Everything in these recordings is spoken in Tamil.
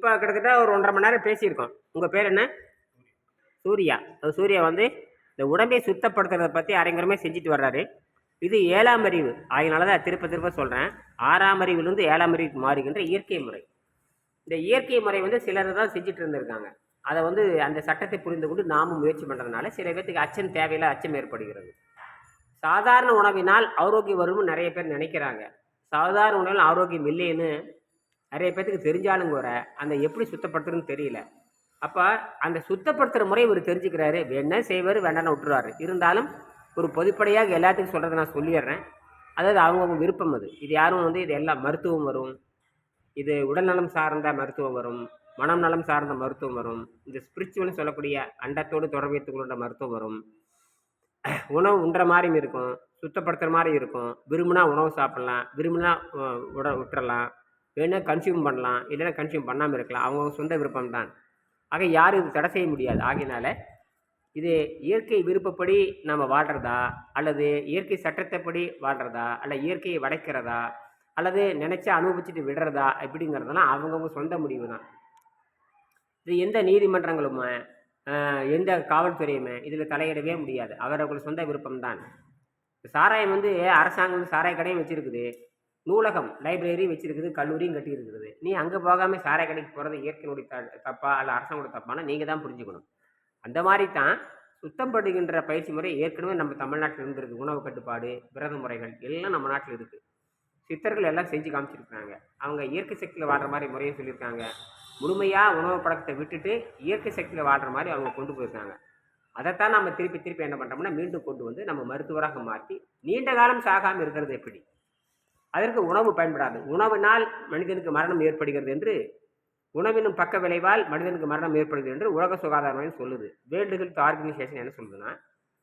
இப்போ கிட்டத்தட்ட ஒரு 1.5 மணி நேரம் பேசியிருக்கோம். உங்கள் பேர் என்ன? சூர்யா. சூர்யா வந்து இந்த உடம்பை சுத்தப்படுத்துறதை பற்றி அரைங்குறமே செஞ்சுட்டு வர்றாரு. இது 7ஆம் அறிவு. அதனால தான் திருப்ப திருப்ப சொல்கிறேன். 6ஆம் அறிவிலிருந்து 7ஆம் அறிவுக்கு மாறுகின்ற இயற்கை முறை. இந்த இயற்கை முறை வந்து சிலர் தான் செஞ்சுட்டு இருந்திருக்காங்க. அதை வந்து அந்த சட்டத்தை புரிந்து கொண்டு நாமும் முயற்சி பண்ணுறதுனால சில பேர்த்துக்கு அச்சம் தேவையில்லை, அச்சம் ஏற்படுகிறது. சாதாரண உணவினால் ஆரோக்கியம் வரும்னு நிறைய பேர் நினைக்கிறாங்க. சாதாரண உணவில் ஆரோக்கியம் இல்லைன்னு நிறைய பேர்த்துக்கு தெரிஞ்சாலும் கூட அந்த எப்படி சுத்தப்படுத்துறதுன்னு தெரியல. அப்போ அந்த சுத்தப்படுத்துகிற முறை இவர் தெரிஞ்சுக்கிறாரு. வேணா செய்வார், வேண்டான்னு விட்டுருவாரு. இருந்தாலும் ஒரு பொதுப்படையாக எல்லாத்துக்கும் சொல்கிறத நான் சொல்லிடுறேன். அதாவது அவங்கவுங்க விருப்பம் அது. இது யாரும் வந்து இது எல்லாம் மருத்துவம் வரும், இது உடல்நலம் சார்ந்த மருத்துவம் வரும், மனம் நலம் சார்ந்த மருத்துவம் வரும், இந்த ஸ்பிரிச்சுவல்னு சொல்லக்கூடிய அண்டத்தோடு தொடர்பு வைத்துக்கொண்ட மருத்துவம் வரும். உணவு உண்ற மாதிரியும் இருக்கும், சுத்தப்படுத்துகிற மாதிரி இருக்கும். விரும்பினா உணவு சாப்பிட்லாம், விரும்பினா விட்டுறலாம், வேணா கன்சியூம் பண்ணலாம், இல்லைன்னா கன்சியூம் பண்ணாமல் இருக்கலாம். அவங்கவுங்க சொந்த விருப்பம் தான். ஆக யாரும் இது தடை செய்ய முடியாது. ஆகையினால இது இயற்கை விருப்பப்படி நம்ம வாழ்கிறதா, அல்லது இயற்கை சட்டத்தைப்படி வாழ்கிறதா, அல்ல இயற்கையை வளைக்கிறதா, அல்லது நினச்சா அனுபவிச்சுட்டு விடுறதா, இப்படிங்கிறதெல்லாம் அவங்கவுங்க சொந்த முடிவு தான். இது எந்த நீதிமன்றங்களுமே எந்த காவல்துறையுமே இதில் தலையிடவே முடியாது. அவர்கள் சொந்த விருப்பம்தான். சாராயம் வந்து அரசாங்கம் வந்து சாராய கடையும் வச்சுருக்குது, நூலகம் லைப்ரரி வச்சுருக்குது, கல்லூரியும் கட்டியிருக்குது. நீ அங்கே போகாமல் சாராய கடைக்கு போகிறது இயற்கையினுடைய தப்பா அல்ல அரசாங்கோட தப்பானா நீங்கள் தான் புரிஞ்சுக்கணும். அந்த மாதிரி தான் சுத்தம் படுகின்ற பயிற்சி முறை ஏற்கனவே நம்ம தமிழ்நாட்டில் இருந்திருக்கு. உணவு கட்டுப்பாடு, விரத முறைகள் எல்லாம் நம்ம நாட்டில் இருக்குது. சித்தர்கள் எல்லாம் செஞ்சு காமிச்சிருக்காங்க. அவங்க இயற்கை சக்தியில் வாழ்கிற மாதிரி முறையை சொல்லியிருக்காங்க. முழுமையாக உணவு பழக்கத்தை விட்டுட்டு இயற்கை சக்தியில் வாழ்கிற மாதிரி அவங்க கொண்டு போயிருக்காங்க. அதைத்தான் நம்ம திருப்பி திருப்பி என்ன பண்ணுறோம்னா மீண்டும் கொண்டு வந்து நம்ம மருத்துவராக மாற்றி நீண்ட காலம் சாகாமல் இருக்கிறது எப்படி? அதற்கு உணவு பயன்படாது. உணவினால் மனிதனுக்கு மரணம் ஏற்படுகிறது என்று, உணவினும் பக்க விளைவால் மனிதனுக்கு மரணம் ஏற்படுகிறது என்று உலக சுகாதார மையம் சொல்லுது. வேர்ல்டு ஹெல்த் ஆர்கனைசேஷன் என்ன சொல்லுதுன்னா,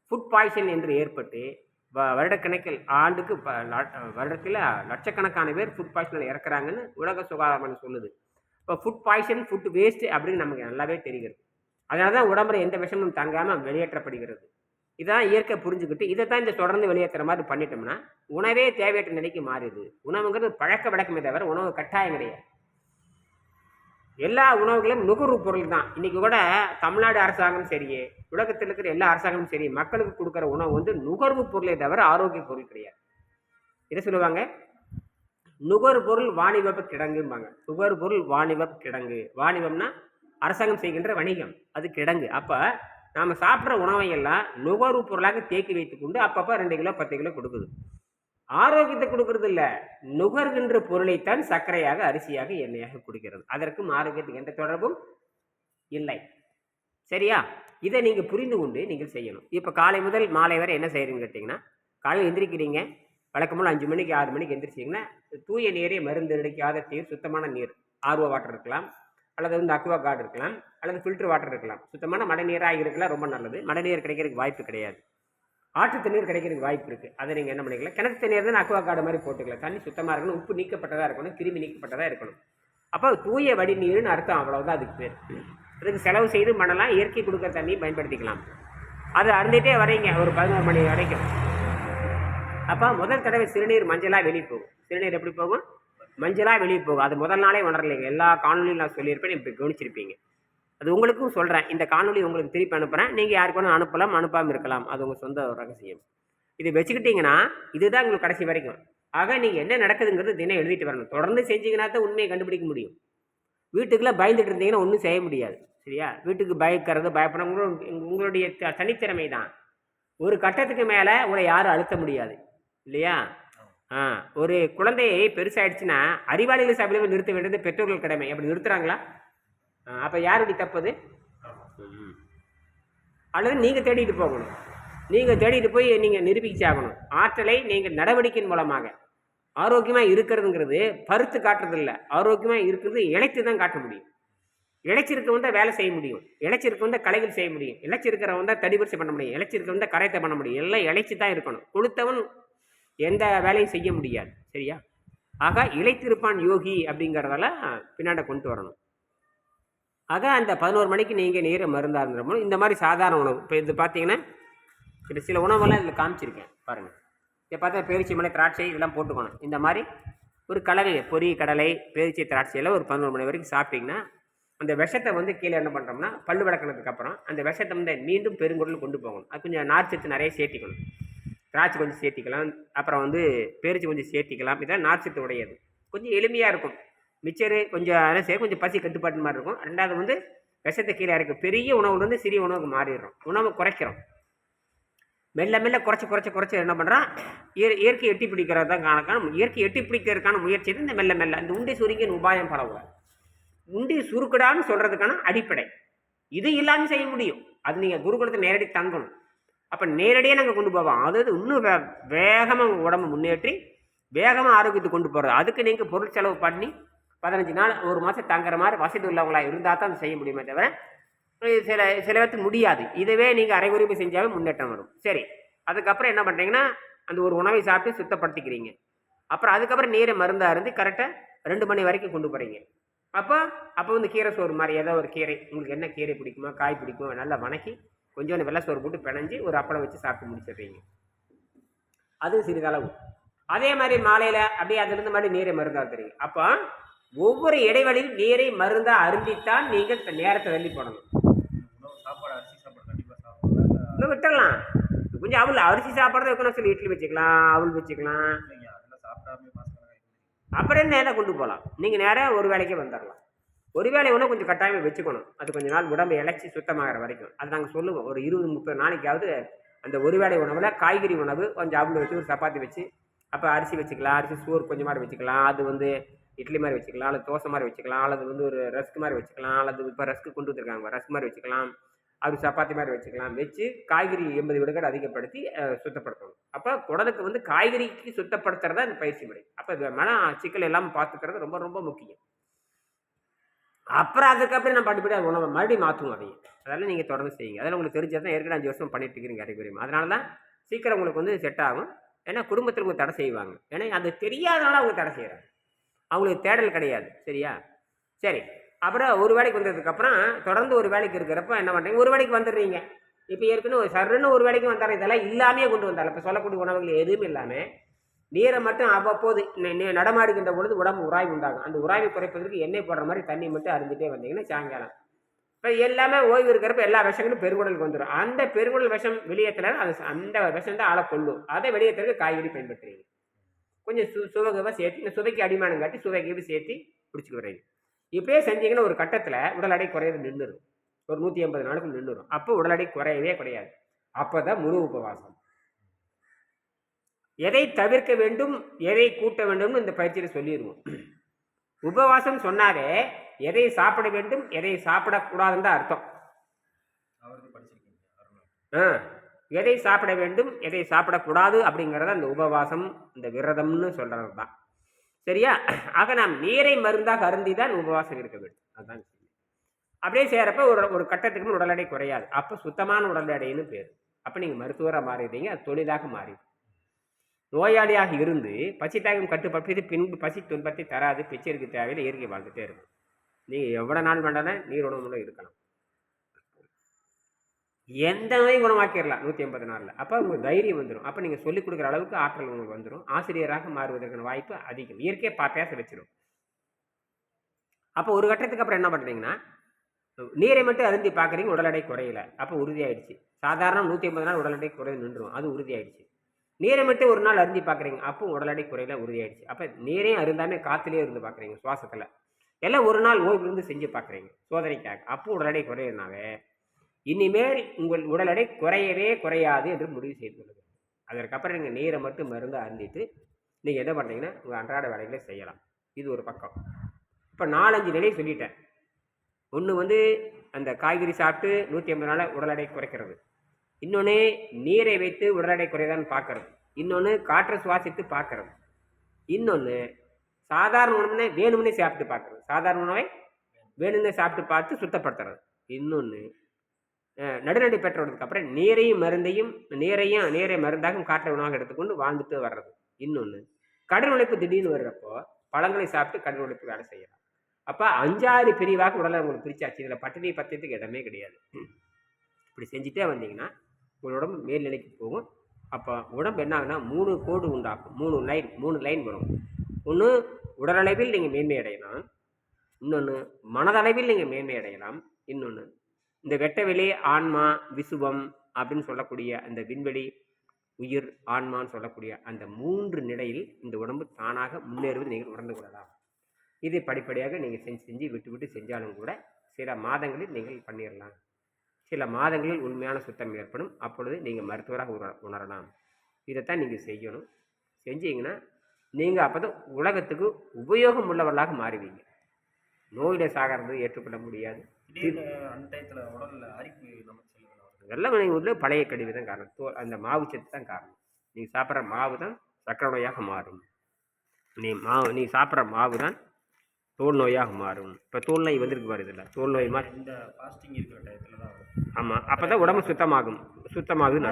ஃபுட் பாய்சன் என்று ஏற்பட்டு வருடக்கணக்கில் ஆண்டுக்கு வருடத்தில் லட்சக்கணக்கான பேர் ஃபுட் பாய்சனில் இறக்குறாங்கன்னு உலக சுகாதார மையம் சொல்லுது. இப்போ ஃபுட் பாய்சன், ஃபுட் வேஸ்ட் அப்படின்னு நமக்கு நல்லாவே தெரிகிறது. அதனால தான் உடம்புல எந்த விஷமும் தங்காமல் வெளியேற்றப்படுகிறது. இதான் இயற்கை புரிஞ்சுக்கிட்டு இதை தான் இந்த தொடர்ந்து வெளியேற்றுற மாதிரி பண்ணிட்டோம்னா உணவே தேவையற்ற நிலைக்கு மாறுது. உணவுங்கிறது பழக்க வழக்கமே தவிர உணவு கட்டாயம் கிடையாது. எல்லா உணவுகளும் நுகர்வு பொருள் தான். இன்றைக்கி கூட தமிழ்நாடு அரசாங்கம் சரியே, உலகத்தில் இருக்கிற எல்லா அரசாங்கமும் சரி, மக்களுக்கு கொடுக்குற உணவு வந்து நுகர்வு பொருளை தவிர ஆரோக்கிய பொருள் கிடையாது. இதை சொல்லுவாங்க, நுகர்பொருள் வாணிப கிடங்கும்பாங்க. நுகர்பொருள் வாணிப கிடங்கு. வாணிபம்னா அரசாங்கம் செய்கின்ற வணிகம், அது கிடங்கு. அப்போ நாம் சாப்பிட்ற உணவையெல்லாம் நுகர்வு பொருளாக தேக்கி வைத்துக்கொண்டு அப்பப்போ 2 கிலோ 10 கிலோ கொடுக்குது. ஆரோக்கியத்தை கொடுக்கறது இல்லை, நுகர்கின்ற பொருளைத்தான் சர்க்கரையாக, அரிசியாக, எண்ணெயாக கொடுக்கிறது. அதற்கும் ஆரோக்கியத்துக்கு எந்த தொடர்பும் இல்லை. சரியா? இதை நீங்கள் புரிந்து கொண்டு நீங்கள் செய்யணும். இப்போ காலை முதல் மாலை வரை என்ன செய்கிறீங்கன்னு கேட்டிங்கன்னா, காலையில் எந்திரிக்கிறீங்க, வழக்கம்போல் 5 மணிக்கு 6 மணிக்கு எந்திரிச்சிங்கன்னா தூய நீரே, மருந்து அடிக்காத நீர், சுத்தமான நீர், ஆர்ஓ வாட்டர் இருக்கலாம், அல்லது வந்து அக்வா கார்டு இருக்கலாம், அல்லது ஃபில்டர் வாட்டர் இருக்கலாம். சுத்தமான மழை நீராக இருக்கலாம், ரொம்ப நல்லது. மழை நீர் கிடைக்கிறதுக்கு வாய்ப்பு கிடையாது, ஆற்று தண்ணீர் கிடைக்கிறதுக்கு வாய்ப்பு இருக்குது. அதை நீங்கள் என்ன பண்ணிக்கலாம், கிணத்து தண்ணீர் தான் அக்வா கார்டு மாதிரி போட்டுக்கலாம். தண்ணி சுத்தமாக இருக்கணும், உப்பு நீக்கப்பட்டதாக இருக்கணும், கிருமி நீக்கப்பட்டதாக இருக்கணும். அப்போ தூய வடிநீர்னு அர்த்தம், அவ்வளோதான் அதுக்கு பேர். அதுக்கு செலவு செய்து பண்ணலாம், இயற்கை கொடுக்குற தண்ணி பயன்படுத்திக்கலாம். அதை அருந்திட்டே வரீங்க ஒரு 11 மணி வரைக்கும். அப்போ முதல் தடவை சிறுநீர் மஞ்சளாக வெளியே போகும். சிறுநீர் எப்படி போகும்? மஞ்சளாக வெளியே போகும். அது முதல் நாளே உணரலைங்க. எல்லா காணொலியும் நான் சொல்லியிருப்பேன், இப்போ கவனிச்சிருப்பீங்க. அது உங்களுக்கும் சொல்கிறேன். இந்த காணொலி உங்களுக்கு திருப்பி அனுப்புகிறேன். நீங்கள் யாருக்கு வேணும் அனுப்பலாம், அனுப்பாமல் இருக்கலாம். அது உங்கள் சொந்த ரகசியம். இது வச்சுக்கிட்டிங்கன்னா இதுதான் உங்களுக்கு கடைசி வரைக்கும். ஆக நீங்கள் என்ன நடக்குதுங்கிறது தினம் எழுதிட்டு வரணும். தொடர்ந்து செஞ்சீங்கன்னா தான் உண்மையை கண்டுபிடிக்க முடியும். வீட்டுக்குள்ளே பயந்துட்டு இருந்தீங்கன்னா ஒன்றும் செய்ய முடியாது. சரியா? வீட்டுக்கு பயக்கிறது, பயப்படணும் உங்களுடைய தனித்திறமை தான். ஒரு கட்டத்துக்கு மேலே உங்களை யாரும் அழுத்த முடியாது, இல்லையா? ஒரு குழந்தையை பெருசாகிடுச்சுன்னா அறிவாளிகள் சபையில் நிறுத்த வேண்டியது பெற்றோர்கள் கடமை. அப்படி நிறுத்துறாங்களா? அப்போ யாருடைய தப்பது? அல்லது நீங்கள் தேடிட்டு போகணும். நீங்கள் தேடிட்டு போய் நீங்கள் நிரூபிச்சாகணும். ஆற்றலை நீங்கள் நடவடிக்கையின் மூலமாக. ஆரோக்கியமாக இருக்கிறதுங்கிறது பருத்து காட்டுறதில்லை. ஆரோக்கியமாக இருக்கிறது இழைத்து தான் காட்ட முடியும். இழைச்சிருக்கவன் தான் வேலை செய்ய முடியும், இழைச்சிருக்கவன் தான் கலைகள் செய்ய முடியும், இழைச்சிருக்கிறவன் தான் தடிவரிசை பண்ண முடியும், இழைச்சிருக்கவன் தான் கரைத்தை பண்ண முடியும். எல்லாம் இழைச்சி தான் இருக்கணும். கொடுத்தவன் எந்த வேலையும் செய்ய முடியாது. சரியா? ஆக இழைத்திருப்பான் யோகி அப்படிங்கிறதால பின்னாண்ட கொண்டு வரணும். ஆக அந்த 11 மணிக்கு நீங்கள் நீரை மருந்தாக இருந்துடும். இந்த மாதிரி சாதாரண உணவு இப்போ இது பார்த்தீங்கன்னா இது சில உணவெல்லாம் இதில் காமிச்சிருக்கேன் பாருங்கள். இதை பார்த்தா பேரிச்சை மலை, திராட்சை இதெல்லாம் போட்டுக்கணும். இந்த மாதிரி ஒரு கலவை பொரி, கடலை, பேரிச்சை, திராட்சையெல்லாம் ஒரு 11 மணி வரைக்கும் சாப்பிட்டிங்கன்னா அந்த விஷத்தை வந்து கீழே என்ன பண்ணுறோம்னா பல்லு விளக்குனதுக்கு அப்புறம் அந்த விஷத்தை வந்து மீண்டும் பெருங்குடல் கொண்டு போகணும். அது கொஞ்சம் நார்ச்சத்து நிறைய சேர்த்திக்கணும். திராட்சை கொஞ்சம் சேர்த்திக்கலாம், அப்புறம் வந்து பேரிச்சி கொஞ்சம் சேர்த்திக்கலாம். இதெல்லாம் நார்ச்சத்து உடையது, கொஞ்சம் எளிமையாக இருக்கும். மிச்சரு கொஞ்சம் அரிசி கொஞ்சம் பசி கட்டுப்பாட்டு மாதிரி இருக்கும். ரெண்டாவது வந்து விஷத்தை கீழே இறக்கும். பெரிய உணவுலேருந்து சிறிய உணவுக்கு மாறிடுறோம், உணவு குறைக்கிறோம். மெல்ல மெல்ல குறைச்சி என்ன பண்ணுறான், இயற்கை எட்டி பிடிக்கிறது தான் காணக்கான இயற்கை எட்டி பிடிக்கிறதுக்கான முயற்சி இந்த மெல்ல மெல்ல இந்த உண்டி சுருங்கின் உபாயம் பரவ உண்டி சுருக்குடான்னு சொல்கிறதுக்கான அடிப்படை இது இல்லாமல் செய்ய முடியும். அது நீங்கள் குருகுலத்தை நேரடி தங்கணும். அப்போ நேரடியாக நாங்கள் கொண்டு போவோம். அதாவது இன்னும் வேகமாக உங்கள் உடம்பு முன்னேற்றி வேகமாக ஆரோக்கியத்தை கொண்டு போகிறது. அதுக்கு நீங்கள் பொருள் செலவு பண்ணி 15 நாள் 1 மாதம் தங்குற மாதிரி வசதி உள்ளவங்களாக இருந்தால் தான் செய்ய முடியுமே தவிர சில பேருக்கு முடியாது. இதுவே நீங்கள் அரைகுறைப்பு செஞ்சாவே முன்னேற்றம் வரும். சரி, அதுக்கப்புறம் என்ன பண்ணுறீங்கன்னா அந்த ஒரு உணவை சாப்பிட்டு சுத்தப்படுத்திக்கிறீங்க. அப்புறம் அதுக்கப்புறம் நீரை மருந்தாக இருந்து கரெக்டாக 2 மணி வரைக்கும் கொண்டு போகிறீங்க. அப்போ வந்து கீரை சோறு மாதிரி ஏதோ ஒரு கீரை, உங்களுக்கு என்ன கீரை பிடிக்குமோ காய் பிடிக்குமோ நல்லா வணக்கி கொஞ்சோண்டு வெள்ளை சோறு போட்டு பிணைஞ்சி ஒரு அப்பளம் வச்சு சாப்பிட்டு முடிச்சிடுறீங்க. அது சிறிதளவு. அதே மாதிரி மாலையில் அப்படியே அதுலேருந்து மாதிரி நீரை மருந்தாக இருக்கிறீங்க. அப்போ ஒவ்வொரு இடைவெளியில் நீரை மருந்தாக அருந்தித்தான் நீங்கள் நேரத்தை தள்ளி போடணும். இன்னும் விட்டுடலாம், கொஞ்சம் அவள் அரிசி சாப்பாடு வைக்கணும், சொல்லி இட்லி வச்சுக்கலாம், அவள் வச்சுக்கலாம், அப்புறம் நேராக கொண்டு போகலாம். நீங்கள் நேராக ஒரு வேலைக்கே வந்துடலாம். ஒரு வேலை ஒன்றும் கொஞ்சம் கட்டாயமாக வச்சுக்கணும். அது கொஞ்சம் நாள் உடம்பை இழைச்சி சுத்தமாகிற வரைக்கும். அது நாங்கள் சொல்லுவோம், ஒரு 20-30 நாளைக்காவது அந்த ஒரு வேலை உணவில் காய்கறி உணவு கொஞ்சம் அவள் வச்சு ஒரு சப்பாத்தி வச்சு, அப்போ அரிசி வச்சுக்கலாம், அரிசி சோறு கொஞ்சம் மாதிரி வச்சுக்கலாம், அது வந்து இட்லி மாதிரி வச்சுக்கலாம், அல்லது தோசை மாதிரி வச்சுக்கலாம், அல்லது வந்து ஒரு ரஸ்க் மாதிரி வச்சுக்கலாம், அல்லது இப்போ ரஸ்க்கு கொண்டு வந்துருக்காங்க ரஸ்க் மாதிரி வச்சுக்கலாம், அது சப்பாத்தி மாதிரி வச்சுக்கலாம். வச்சு காய்கறி 80 விழுக்காடு அதிகப்படுத்தி சுத்தப்படுத்தணும். அப்போ குடலுக்கு வந்து காய்கறிக்கு சுத்தப்படுத்துறதா இந்த பயிற்சி முறை. அப்போ மன சிக்கல் எல்லாம் பார்த்துக்கிறது ரொம்ப ரொம்ப முக்கியம். அப்புறம் அதுக்கப்புறம் நம்ம படிப்படியாக உணவை மறுபடியும் மாற்றுவோம். அதெல்லாம் நீங்கள் தொடர்ந்து செய்யுங்க. அதெல்லாம் உங்களுக்கு தெரிஞ்சது தான், ஏற்கனவே 5 வருஷம் பண்ணிட்டு இருக்கிறீங்க அரைக்குறையும். அதனால தான் சீக்கிரம் உங்களுக்கு வந்து செட் ஆகும். ஏன்னா குடும்பத்தில் உங்களுக்கு தடை செய்வாங்க. ஏன்னா அது தெரியாதனால அவங்க தடை செய்கிறாங்க, அவங்களுக்கு தேடல் கிடையாது. சரியா? சரி, அப்புறம் ஒரு வேலைக்கு வந்ததுக்கப்புறம் தொடர்ந்து ஒரு வேலைக்கு இருக்கிறப்ப என்ன பண்ணுறீங்க, ஒரு வேலைக்கு வந்துடுறீங்க. இப்போ ஏற்கனவே சர்ன்னு ஒரு வேலைக்கு வந்தாலும் இதெல்லாம் இல்லாமே கொண்டு வந்தாலும் இப்போ சொல்லக்கூடிய உணவுகள் எதுவும் இல்லாமல் நீரை மட்டும் அவ்வப்போது நடமாடுகின்ற பொழுது உடம்பு உராய்வு உண்டாகும். அந்த உராய்வை குறைப்பதற்கு எண்ணெய் போடுற மாதிரி தண்ணி மட்டும் அருந்துகிட்டே வந்தீங்கன்னா சாயங்காலம் இப்போ எல்லாமே ஓய்வு இருக்கிறப்ப எல்லா விஷங்களும் பெருங்குடலுக்கு வந்துடும். அந்த பெருங்குடல் விஷம் வெளியேற்றல அது அந்த விஷம் தான் ஆளை கொள்ளும். அதை வெளியேற்றுறதுக்கு காய்கறி பயன்படுத்துறீங்க. கொஞ்சம் சுவைகவாக சேர்த்து இந்த சுவைக்கு அடிமானம் காட்டி சுவைக்கு சேர்த்து பிடிச்சிக்கு வர்றீங்க. இப்படியே செஞ்சீங்கன்னா ஒரு கட்டத்தில் உடல் எடை குறையிறது நின்றுடும். ஒரு 180 நாளுக்கு நின்றுடும். அப்போ உடல் எடை குறையவே குறையாது. அப்போ தான் முழு உபவாசம். எதை தவிர்க்க வேண்டும் எதை கூட்ட வேண்டும்னு இந்த பயிற்சியில் சொல்லிடுவோம். உபவாசம் சொன்னாலே எதை சாப்பிட வேண்டும் எதை சாப்பிடக்கூடாதுன்னு தான் அர்த்தம். எதை சாப்பிட வேண்டும் எதை சாப்பிடக்கூடாது அப்படிங்கிறத அந்த உபவாசம் இந்த விரதம்னு சொல்கிறது தான். சரியா? ஆக நாம் நீரை மருந்தாக அருந்தி தான் உபவாசம் இருக்க வேண்டும். அதுதான் அப்படியே செய்கிறப்ப ஒரு கட்டத்துக்கு உடல் எடை குறையாது. அப்போ சுத்தமான உடல் எடைன்னு பேர். அப்போ நீங்கள் மருத்துவராக மாறிடுறீங்க, அது தொழிலாக மாறிடும். நோயாளியாக இருந்து பசி தாகம் கட்டுப்படுத்தி பின்பு பசி துன்பத்தை தராது, பிச்சைக்கு தேவையில் இயற்கை வாழ்ந்துட்டே இருக்கும். நீங்கள் எவ்வளோ நாள் வேண்டாலும் நீர் உணவுல இருக்கலாம், எந்த நோயும் குணமாக்கிடலாம் 180 நாளில். அப்போ உங்களுக்கு தைரியம் வந்துடும். அப்போ நீங்கள் சொல்லிக் கொடுக்குற அளவுக்கு ஆற்றல் உங்களுக்கு வந்துடும். ஆசிரியராக மாறுவதற்கான வாய்ப்பு அதிகம். இயற்கையை பேச வச்சிடும். அப்போ ஒரு கட்டத்துக்கு அப்புறம் என்ன பண்ணுறீங்கன்னா நீரை மட்டும் அருந்தி பார்க்குறீங்க, உடல் எடை குறையல. அப்போ உறுதியாயிடுச்சு. சாதாரண 180 நாள் உடல் எடை குறைய நின்றுடும், அது உறுதியாயிடுச்சு. நீரை மட்டும் ஒரு நாள் அருந்தி பார்க்குறீங்க, அப்போ உடல் எடை குறையில உறுதியாயிடுச்சு. அப்போ நீரையும் அருந்தாமே காற்றுலேயே இருந்து பார்க்குறீங்க, சுவாசத்தில் எல்லாம் ஒரு நாள் ஓய்வு இருந்து செஞ்சு பார்க்குறீங்க சோதனைக்காக. அப்போ உடல் எடை குறையிறதுனாவே இனிமேல் உங்கள் உடல் எடை குறையவே குறையாது என்று முடிவு செய்துள்ளது. அதற்கப்புறம் நீங்கள் நீரை மட்டும் மருந்து அருந்திட்டு நீங்கள் என்ன பண்ணுறீங்கன்னா உங்கள் அன்றாட வேலைகளை செய்யலாம். இது ஒரு பக்கம். இப்போ 4-5 நிலை சொல்லிட்டேன். ஒன்று வந்து அந்த காய்கறி சாப்பிட்டு 180 நாள் உடல் எடை குறைக்கிறது. இன்னொன்று நீரை வைத்து உடல் எடை குறைதான்னு பார்க்கறது. இன்னொன்று காற்றை சுவாசித்து பார்க்கறது. இன்னொன்று சாதாரண உணவுனே வேணும்னே சாப்பிட்டு பார்க்குறது. சாதாரண உணவை வேணும்னே சாப்பிட்டு பார்த்து சுத்தப்படுத்துறது. இன்னொன்று நடுநடை பெற்றதுக்கு அப்புறம் நீரை மருந்தாகவும் காற்றை உணவாக எடுத்துக்கொண்டு வாழ்ந்துட்டு வர்றது. இன்னொன்று கடன் உழைப்பு திடீர்னு வர்றப்போ பழங்களை சாப்பிட்டு கடன் உழைப்பு வேலை செய்யலாம். அப்போ 5-6 பிரிவாக உடலை உங்களுக்கு பிரிச்சாச்சு. இதில் பட்டினி பத்தியத்துக்கு இடமே கிடையாது. இப்படி செஞ்சுட்டே வந்தீங்கன்னா உங்கள் உடம்பு மேல்நிலைக்கு போகும். அப்போ உடம்பு என்ன ஆகுனா 3 கோடு உண்டாகும், 3 லைன் வரும். ஒன்று உடலளவில் நீங்கள் மேன்மை அடையலாம், இன்னொன்று மனதளவில் நீங்கள் மேன்மை அடையலாம். இன்னொன்று இந்த வெட்டவெளி ஆன்மா விசுவம் அப்படின்னு சொல்லக்கூடிய அந்த விண்வெளி உயிர் ஆன்மான்னு சொல்லக்கூடிய அந்த 3 நிலையில் இந்த உடம்பு தானாக முன்னேறுவது நீங்கள் உணர்ந்து கொள்ளலாம். இது படிப்படியாக நீங்கள் செஞ்சு விட்டு விட்டு செஞ்சாலும் கூட சில மாதங்களில் நீங்கள் பண்ணிடலாம். சில மாதங்களில் உண்மையான சுத்தம் ஏற்படும். அப்பொழுது நீங்கள் மருத்துவராக உணரலாம். இதைத்தான் நீங்கள் செய்யணும். செஞ்சீங்கன்னா நீங்கள் அப்போ தான் உலகத்துக்கு உபயோகம் உள்ளவர்களாக மாறுவீங்க. நோயில சாகிறது ஏற்றுக்கொள்ள முடியாது. இதெல்லாம் உள்ள பழைய கழிவு தான் காரணம். அந்த மாவு சத்து தான் காரணம். நீங்கள் சாப்பிட்ற மாவு தான் சக்கரை நோயாக மாறும். நீ சாப்பிட்ற மாவு தான் தோல் நோயாக மாறும். இப்போ தோல் நோய் வந்துருக்கு பாரு. இதில் தோல் நோய் மாதிரி இந்த ஃபாஸ்டிங் இருக்கிற டயத்தில் தான் ஆமாம். அப்போ தான் உடம்பு சுத்தமாகுதுன்னு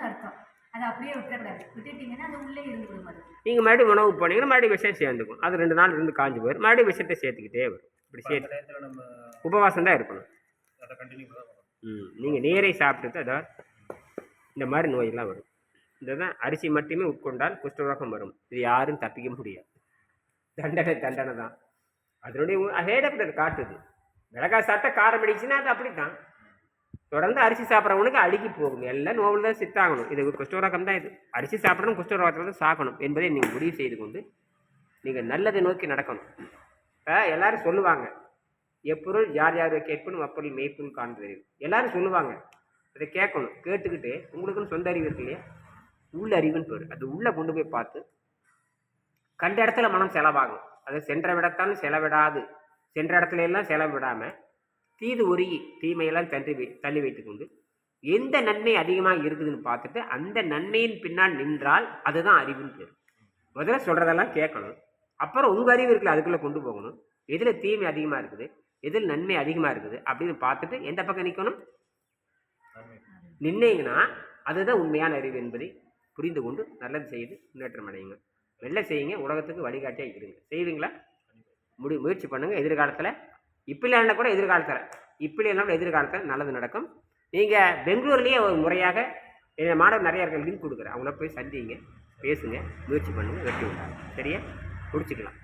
அர்த்தம். நீங்கள் மறுபடியும் உணவு போனீங்கன்னா மறுபடியும் விஷயம் சேர்ந்துக்கும். அது 2 நாள் இருந்து காஞ்சி போயிடும். மறுபடியும் விஷயத்தை சேர்த்துக்கிட்டே வரும். இப்படி சேர்த்து நம்ம உபவாசம் தான் இருக்கணும். அதை கண்டினியூ பண்ணணும். நீங்கள் நீரை சாப்பிட்டு அதாவது இந்த மாதிரி நோயெல்லாம் வரும். இதுதான் அரிசி மட்டுமே உட்கொண்டால் குஷ்டரோகம் வரும். இது யாரும் தப்பிக்க முடியாது. தண்டனை தான். அதனுடைய ஹேடப்டர் காட்டுது. மிளகாய் சாப்பிட்டா காரம் அடிச்சுன்னா அது அப்படி தான். தொடர்ந்து அரிசி சாப்பிட்றவனுக்கு அழுகி போகும். எல்லாம் நோவில் தான் சித்தாகணும். இது குஷ்டரோகம் தான். இது அரிசி சாப்பிடணும், குஷ்டரோகத்தில் தான் சாக்கணும் என்பதை நீங்கள் முடிவு செய்து கொண்டு நீங்கள் நல்லதை நோக்கி நடக்கணும். இப்போ எல்லோரும் சொல்லுவாங்க, எப்பொருள் யார் யார் கேட்பணும் அப்பொருள் மெய்ப்பொருள் காண்பது. எல்லோரும் சொல்லுவாங்க. அதை கேட்கணும். கேட்டுக்கிட்டு உங்களுக்குன்னு சொந்த அறிவு இருக்கு இல்லையா, உள்ள அறிவுன்னு பேர். அது உள்ளே கொண்டு போய் பார்த்து கண்ட இடத்துல மனம் செலவாகும். அதை சென்ற விடத்தாலும் செலவிடாது. சென்ற இடத்துல எல்லாம் செலவிடாமல் தீது ஒருகி தீமையெல்லாம் தள்ளி வைத்துக்கொண்டு எந்த நன்மை அதிகமாக இருக்குதுன்னு பார்த்துட்டு அந்த நன்மையின் பின்னால் நின்றால் அதுதான் அறிவுன்னு பேர். முதல்ல சொல்கிறதெல்லாம் கேட்கணும். அப்புறம் உங்கள் அறிவு இருக்குல்ல அதுக்குள்ளே கொண்டு போகணும். எதில் தீமை அதிகமாக இருக்குது, எதில் நன்மை அதிகமாக இருக்குது அப்படின்னு பார்த்துட்டு எந்த பக்கம் நிற்கணும் நின்னீங்கன்னா அதுதான் உண்மையான அறிவு என்பதை புரிந்து கொண்டு நல்லது செய்து முன்னேற்றம் அடையுங்க. நல்ல செய்யுங்க. உலகத்துக்கு வழிகாட்டியாக இருங்க. செய்வீங்களா? முயற்சி பண்ணுங்கள். எதிர்காலத்தில் இப்போ இல்லைன்னா கூட எதிர்காலத்தில் நல்லது நடக்கும். நீங்கள் பெங்களூர்லேயே ஒரு முறையாக என் மாணவர் நிறைய லிங்க் கொடுக்குறேன். அவங்கள போய் சந்திங்க, பேசுங்க, முயற்சி பண்ணுங்கள், வெற்றி விட்டாங்க. சரியா? முடிச்சுக்கலாம்.